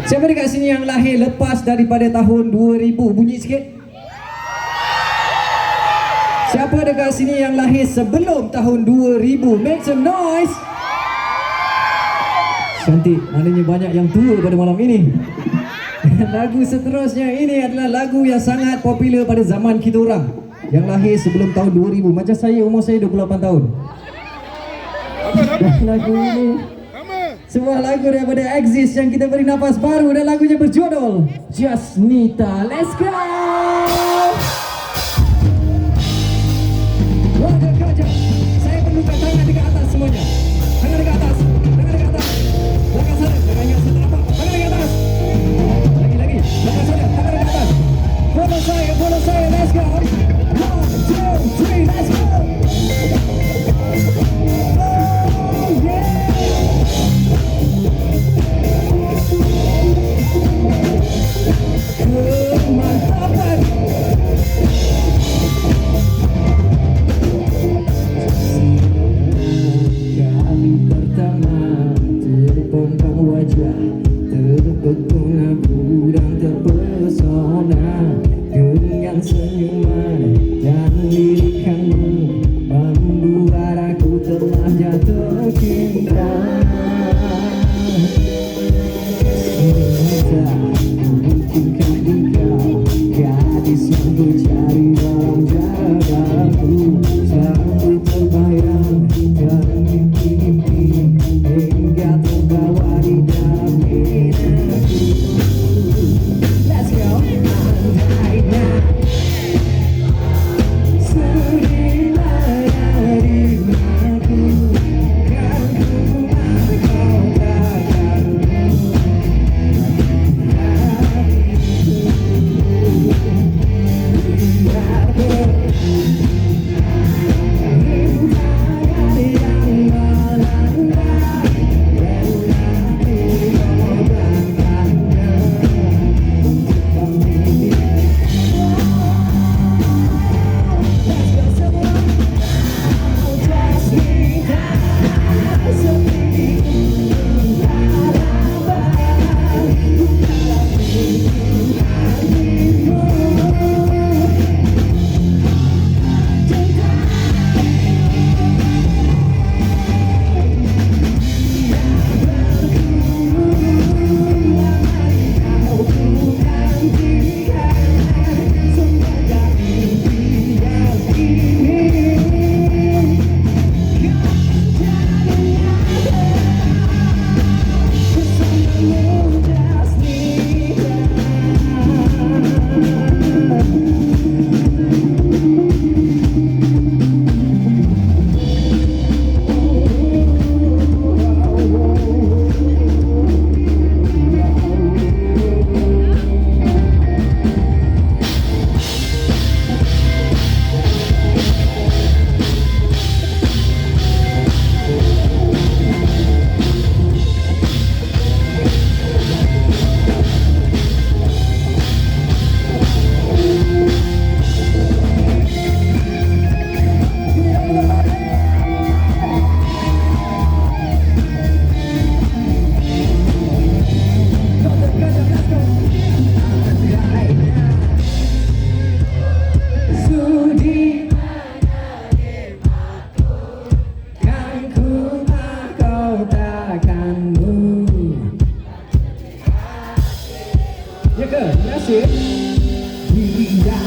Siapa dekat sini yang lahir lepas daripada tahun 2000? Bunyi sikit. Siapa dekat sini yang lahir sebelum tahun 2000? Make some noise. Cantik, maknanya banyak yang tua pada malam ini. Lagu seterusnya ini adalah lagu yang sangat popular pada zaman kita orang yang lahir sebelum tahun 2000. Macam saya, umur saya 28 tahun. Dan lagu ini sebuah lagu daripada Exist yang kita beri nafas baru, dan lagunya berjudul Just Nita. Let's go! Warga Gajah, saya perlukan tangan dekat atas semuanya. Tangan dekat atas, tangan dekat atas. Belakang sana, jangan ingat saya tak nampak. Tangan dekat atas. Lagi, belakang sana, tangan dekat atas. Follow saya, let's go. 1, 2, 3, let's go. Ya ke? Nasib. Tidak